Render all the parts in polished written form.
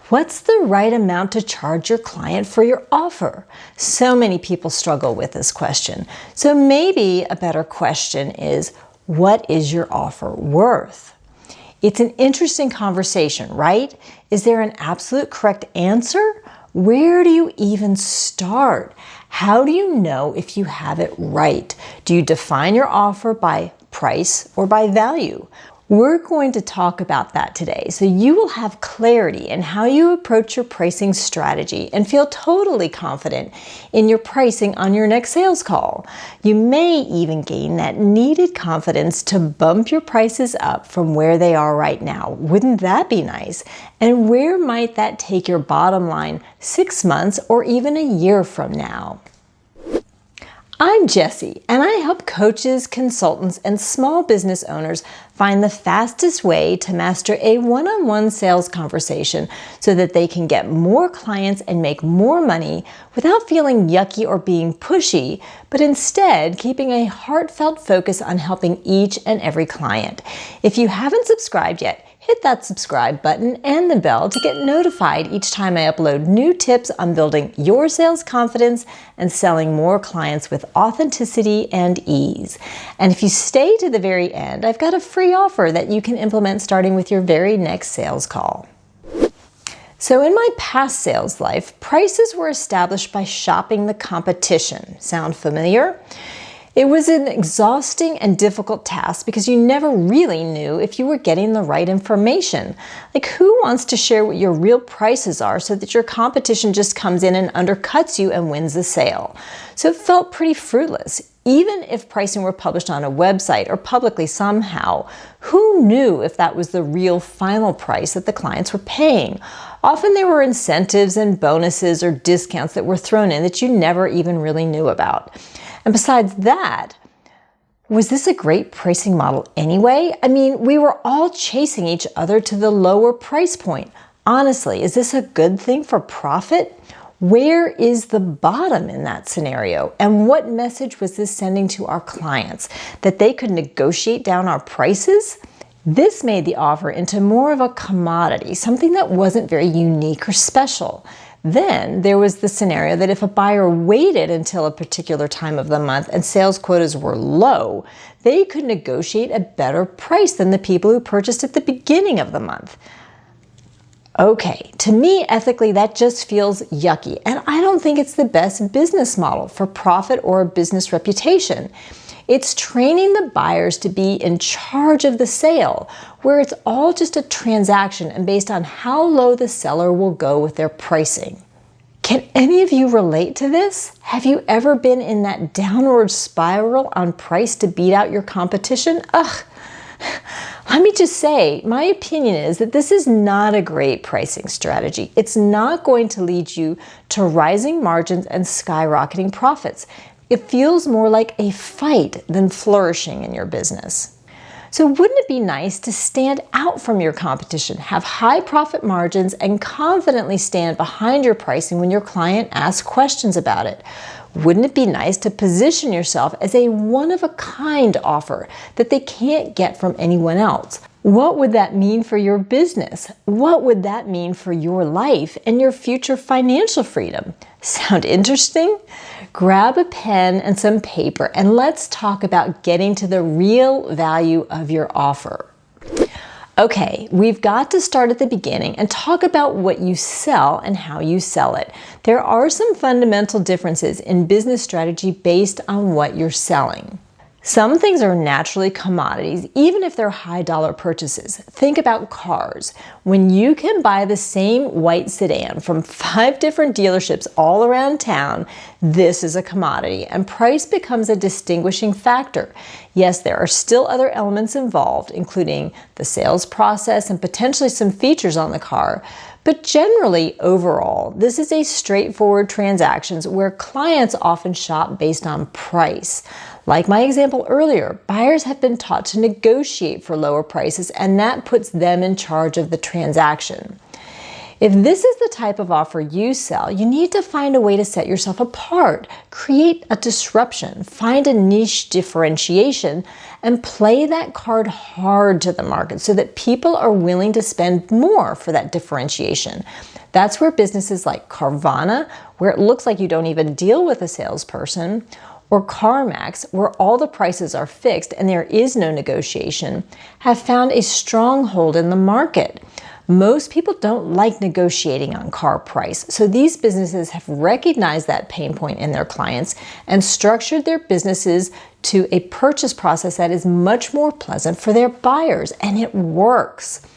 What's the right amount to charge your client for your offer? So many people struggle with this question. So maybe a better question is, what is your offer worth? It's an interesting conversation, right? Is there an absolute correct answer? Where do you even start? How do you know if you have it right? Do you define your offer by price or by value? We're going to talk about that today, so you will have clarity in how you approach your pricing strategy and feel totally confident in your pricing on your next sales call. You may even gain that needed confidence to bump your prices up from where they are right now. Wouldn't that be nice? And where might that take your bottom line 6 months or even a year from now? I'm Jessie, and I help coaches, consultants, and small business owners find the fastest way to master a one-on-one sales conversation so that they can get more clients and make more money without feeling yucky or being pushy, but instead keeping a heartfelt focus on helping each and every client. If you haven't subscribed yet, hit that subscribe button and the bell to get notified each time I upload new tips on building your sales confidence and selling more clients with authenticity and ease. And if you stay to the very end, I've got a free offer that you can implement starting with your very next sales call. So in my past sales life, prices were established by shopping the competition. Sound familiar? It was an exhausting and difficult task because you never really knew if you were getting the right information. Like, who wants to share what your real prices are so that your competition just comes in and undercuts you and wins the sale? So it felt pretty fruitless. Even if pricing were published on a website or publicly somehow, who knew if that was the real final price that the clients were paying? Often there were incentives and bonuses or discounts that were thrown in that you never even really knew about. And besides that, was this a great pricing model anyway? I mean, we were all chasing each other to the lower price point. Honestly, is this a good thing for profit? Where is the bottom in that scenario? And what message was this sending to our clients? That they could negotiate down our prices? This made the offer into more of a commodity, something that wasn't very unique or special. Then there was the scenario that if a buyer waited until a particular time of the month and sales quotas were low, they could negotiate a better price than the people who purchased at the beginning of the month. Okay, to me, ethically, that just feels yucky, and I don't think it's the best business model for profit or business reputation. It's training the buyers to be in charge of the sale, where it's all just a transaction and based on how low the seller will go with their pricing. Can any of you relate to this? Have you ever been in that downward spiral on price to beat out your competition? Ugh. Let me just say, my opinion is that this is not a great pricing strategy. It's not going to lead you to rising margins and skyrocketing profits. It feels more like a fight than flourishing in your business. So wouldn't it be nice to stand out from your competition, have high profit margins, and confidently stand behind your pricing when your client asks questions about it? Wouldn't it be nice to position yourself as a one-of-a-kind offer that they can't get from anyone else? What would that mean for your business? What would that mean for your life and your future financial freedom? Sound interesting? Grab a pen and some paper and let's talk about getting to the real value of your offer. Okay, we've got to start at the beginning and talk about what you sell and how you sell it. There are some fundamental differences in business strategy based on what you're selling. Some things are naturally commodities, even if they're high-dollar purchases. Think about cars. When you can buy the same white sedan from 5 different dealerships all around town, this is a commodity, and price becomes a distinguishing factor. Yes, there are still other elements involved, including the sales process and potentially some features on the car, but generally, overall, this is a straightforward transaction where clients often shop based on price. Like my example earlier, buyers have been taught to negotiate for lower prices, and that puts them in charge of the transaction. If this is the type of offer you sell, you need to find a way to set yourself apart, create a disruption, find a niche differentiation, and play that card hard to the market so that people are willing to spend more for that differentiation. That's where businesses like Carvana, where it looks like you don't even deal with a salesperson, or CarMax, where all the prices are fixed and there is no negotiation, have found a stronghold in the market. Most people don't like negotiating on car price, so these businesses have recognized that pain point in their clients and structured their businesses to a purchase process that is much more pleasant for their buyers, and it works.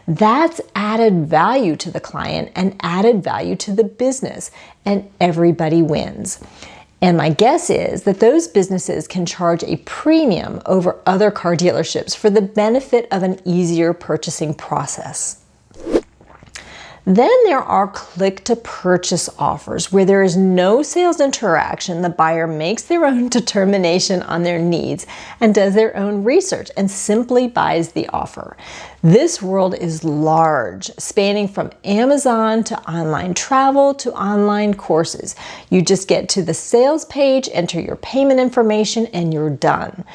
That's added value to the client and added value to the business, and everybody wins. And my guess is that those businesses can charge a premium over other car dealerships for the benefit of an easier purchasing process. Then there are click-to-purchase offers where there is no sales interaction. The buyer makes their own determination on their needs and does their own research and simply buys the offer. This world is large, spanning from Amazon to online travel to online courses. You just get to the sales page, enter your payment information, and you're done.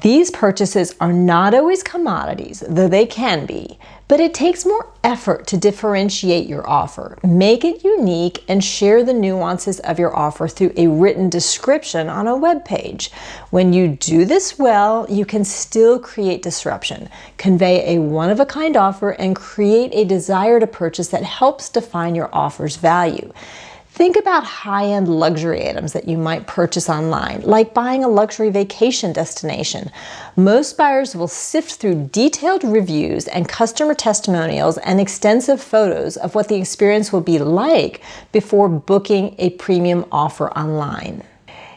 These purchases are not always commodities, though they can be, but it takes more effort to differentiate your offer, make it unique, and share the nuances of your offer through a written description on a web page. When you do this well, you can still create disruption, convey a one-of-a-kind offer, and create a desire to purchase that helps define your offer's value. Think about high-end luxury items that you might purchase online, like buying a luxury vacation destination. Most buyers will sift through detailed reviews and customer testimonials and extensive photos of what the experience will be like before booking a premium offer online.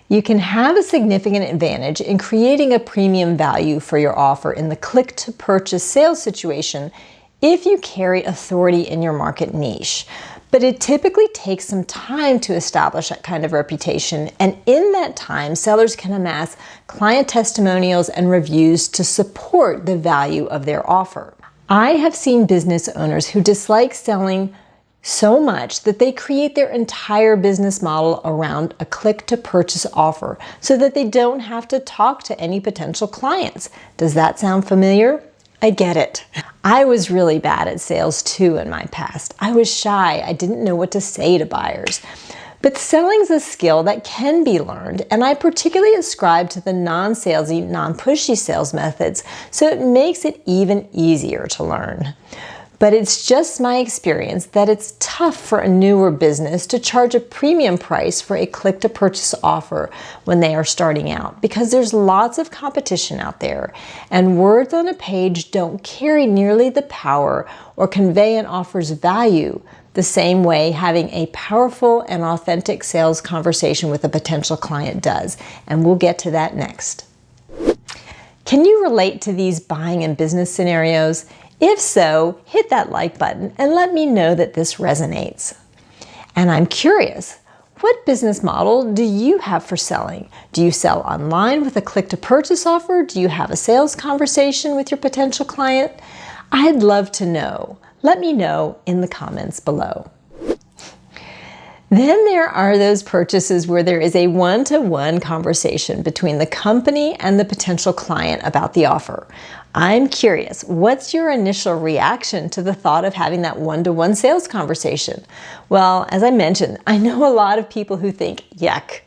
You can have a significant advantage in creating a premium value for your offer in the click-to-purchase sales situation if you carry authority in your market niche. But it typically takes some time to establish that kind of reputation, and in that time, sellers can amass client testimonials and reviews to support the value of their offer. I have seen business owners who dislike selling so much that they create their entire business model around a click-to-purchase offer so that they don't have to talk to any potential clients. Does that sound familiar? I get it. I was really bad at sales too in my past. I was shy. I didn't know what to say to buyers. But selling's a skill that can be learned, and I particularly ascribe to the non-salesy, non-pushy sales methods, so it makes it even easier to learn. But it's just my experience that it's tough for a newer business to charge a premium price for a click-to-purchase offer when they are starting out, because there's lots of competition out there, and words on a page don't carry nearly the power or convey an offer's value the same way having a powerful and authentic sales conversation with a potential client does, and we'll get to that next. Can you relate to these buying and business scenarios? If so, hit that like button and let me know that this resonates. And I'm curious, what business model do you have for selling? Do you sell online with a click-to-purchase offer? Do you have a sales conversation with your potential client? I'd love to know. Let me know in the comments below. Then there are those purchases where there is a one-to-one conversation between the company and the potential client about the offer. I'm curious, what's your initial reaction to the thought of having that one-to-one sales conversation? Well, as I mentioned, I know a lot of people who think, yuck,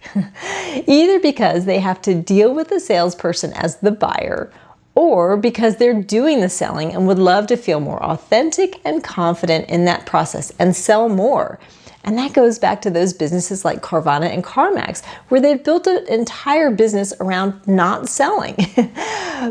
either because they have to deal with the salesperson as the buyer, or because they're doing the selling and would love to feel more authentic and confident in that process and sell more. And that goes back to those businesses like Carvana and CarMax, where they've built an entire business around not selling.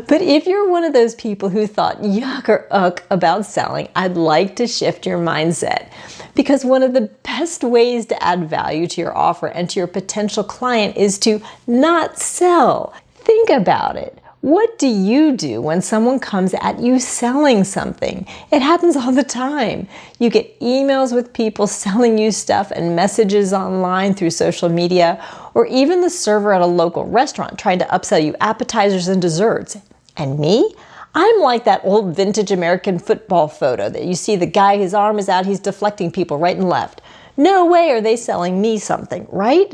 But if you're one of those people who thought yuck or uck about selling, I'd like to shift your mindset. Because one of the best ways to add value to your offer and to your potential client is to not sell. Think about it. What do you do when someone comes at you selling something? It happens all the time. You get emails with people selling you stuff and messages online through social media, or even the server at a local restaurant trying to upsell you appetizers and desserts. And me? I'm like that old vintage American football photo that you see the guy, his arm is out, he's deflecting people right and left. No way are they selling me something, right?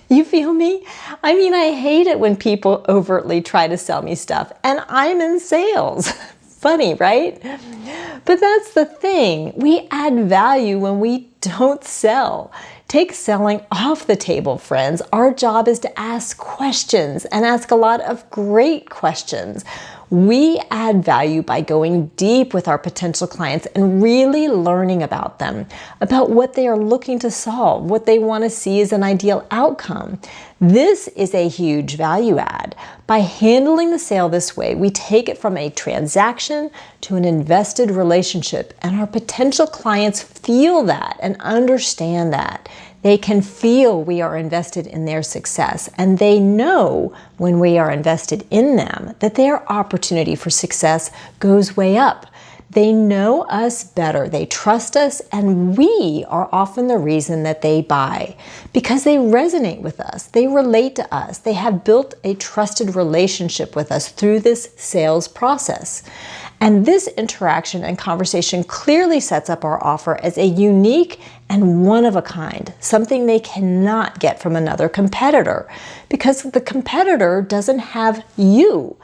You feel me? I mean, I hate it when people overtly try to sell me stuff, and I'm in sales. Funny, right? But that's the thing. We add value when we don't sell. Take selling off the table, friends. Our job is to ask questions and ask a lot of great questions. We add value by going deep with our potential clients and really learning about them, about what they are looking to solve, what they want to see as an ideal outcome. This is a huge value add. By handling the sale this way, we take it from a transaction to an invested relationship, and our potential clients feel that and understand that. They can feel we are invested in their success, and they know when we are invested in them that their opportunity for success goes way up. They know us better, they trust us, and we are often the reason that they buy because they resonate with us, they relate to us, they have built a trusted relationship with us through this sales process. And this interaction and conversation clearly sets up our offer as a unique and one of a kind, something they cannot get from another competitor because the competitor doesn't have you.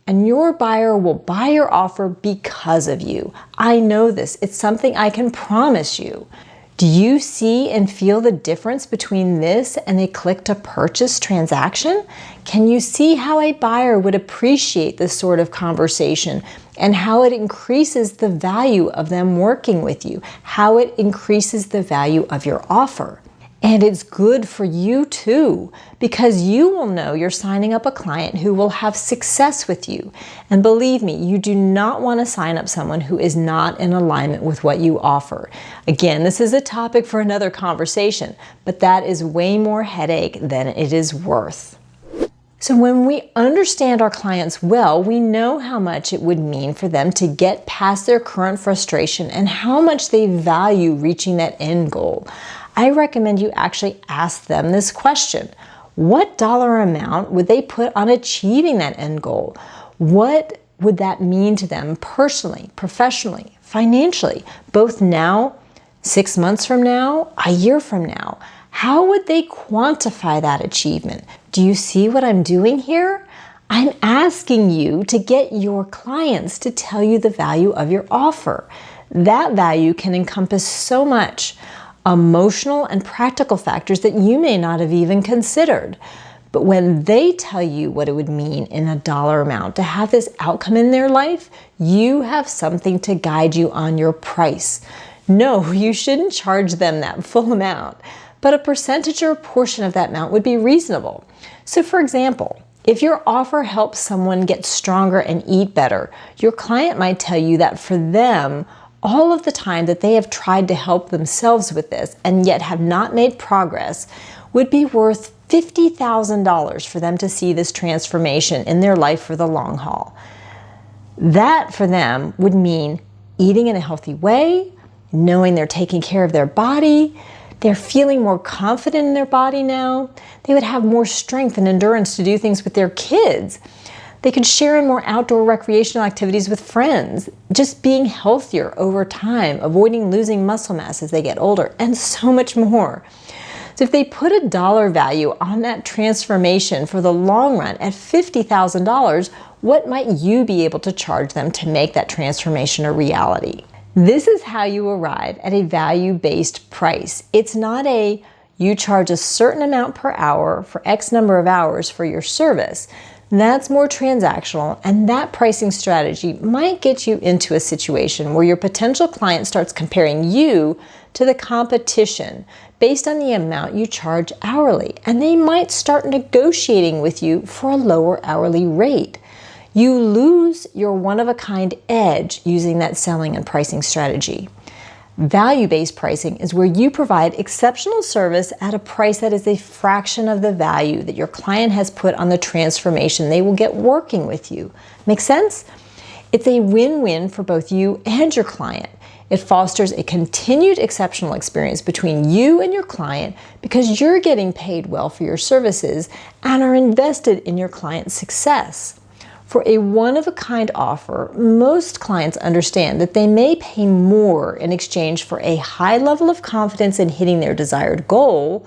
And your buyer will buy your offer because of you. I know this. It's something I can promise you. Do you see and feel the difference between this and a click to purchase transaction? Can you see how a buyer would appreciate this sort of conversation and how it increases the value of them working with you, how it increases the value of your offer? And it's good for you too, because you will know you're signing up a client who will have success with you. And believe me, you do not want to sign up someone who is not in alignment with what you offer. Again, this is a topic for another conversation, but that is way more headache than it is worth. So when we understand our clients well, we know how much it would mean for them to get past their current frustration and how much they value reaching that end goal. I recommend you actually ask them this question. What dollar amount would they put on achieving that end goal? What would that mean to them personally, professionally, financially, both now, 6 months from now, a year from now? How would they quantify that achievement? Do you see what I'm doing here? I'm asking you to get your clients to tell you the value of your offer. That value can encompass so much. Emotional and practical factors that you may not have even considered. But when they tell you what it would mean in a dollar amount to have this outcome in their life, you have something to guide you on your price. No, you shouldn't charge them that full amount, but a percentage or a portion of that amount would be reasonable. So for example, if your offer helps someone get stronger and eat better, your client might tell you that for them, all of the time that they have tried to help themselves with this and yet have not made progress would be worth $50,000 for them to see this transformation in their life for the long haul. That for them would mean eating in a healthy way, knowing they're taking care of their body, they're feeling more confident in their body now, they would have more strength and endurance to do things with their kids. They could share in more outdoor recreational activities with friends, just being healthier over time, avoiding losing muscle mass as they get older, and so much more. So if they put a dollar value on that transformation for the long run at $50,000, what might you be able to charge them to make that transformation a reality? This is how you arrive at a value-based price. It's not a you charge a certain amount per hour for X number of hours for your service. That's more transactional, and that pricing strategy might get you into a situation where your potential client starts comparing you to the competition based on the amount you charge hourly, and they might start negotiating with you for a lower hourly rate. You lose your one-of-a-kind edge using that selling and pricing strategy. Value-based pricing is where you provide exceptional service at a price that is a fraction of the value that your client has put on the transformation they will get working with you. Make sense? It's a win-win for both you and your client. It fosters a continued exceptional experience between you and your client because you're getting paid well for your services and are invested in your client's success. For a one-of-a-kind offer, most clients understand that they may pay more in exchange for a high level of confidence in hitting their desired goal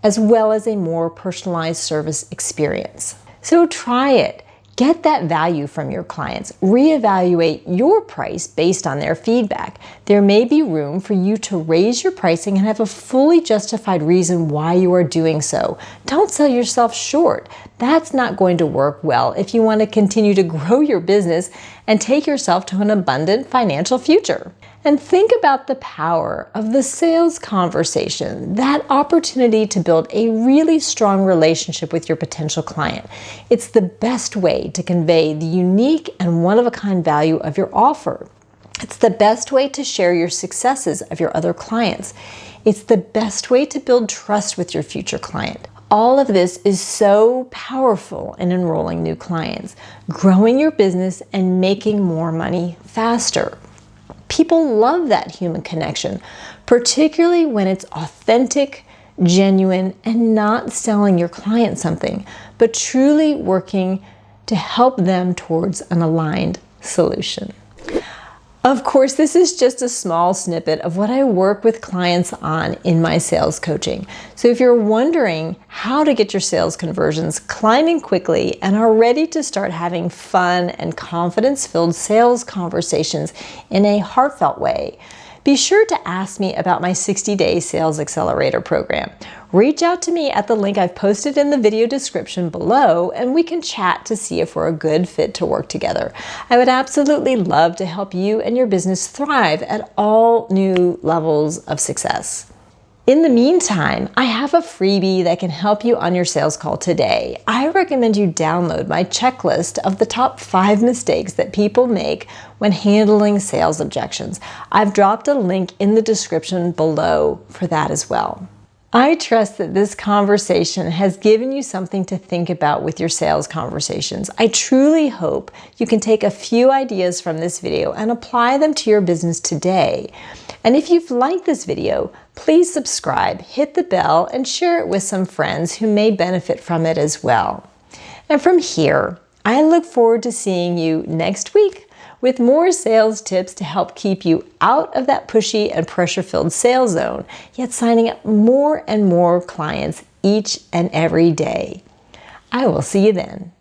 as well as a more personalized service experience. So try it. Get that value from your clients. Reevaluate your price based on their feedback. There may be room for you to raise your pricing and have a fully justified reason why you are doing so. Don't sell yourself short. That's not going to work well if you want to continue to grow your business and take yourself to an abundant financial future. And think about the power of the sales conversation, that opportunity to build a really strong relationship with your potential client. It's the best way to convey the unique and one-of-a-kind value of your offer. It's the best way to share your successes of your other clients. It's the best way to build trust with your future client. All of this is so powerful in enrolling new clients, growing your business, and making more money faster. People love that human connection, particularly when it's authentic, genuine, and not selling your client something, but truly working to help them towards an aligned solution. Of course, this is just a small snippet of what I work with clients on in my sales coaching. So if you're wondering how to get your sales conversions climbing quickly and are ready to start having fun and confidence-filled sales conversations in a heartfelt way, be sure to ask me about my 60-day Sales Accelerator program. Reach out to me at the link I've posted in the video description below, and we can chat to see if we're a good fit to work together. I would absolutely love to help you and your business thrive at all new levels of success. In the meantime, I have a freebie that can help you on your sales call today. I recommend you download my checklist of the top 5 mistakes that people make when handling sales objections. I've dropped a link in the description below for that as well. I trust that this conversation has given you something to think about with your sales conversations. I truly hope you can take a few ideas from this video and apply them to your business today. And if you've liked this video, please subscribe, hit the bell, and share it with some friends who may benefit from it as well. And from here, I look forward to seeing you next week with more sales tips to help keep you out of that pushy and pressure-filled sales zone, yet signing up more and more clients each and every day. I will see you then.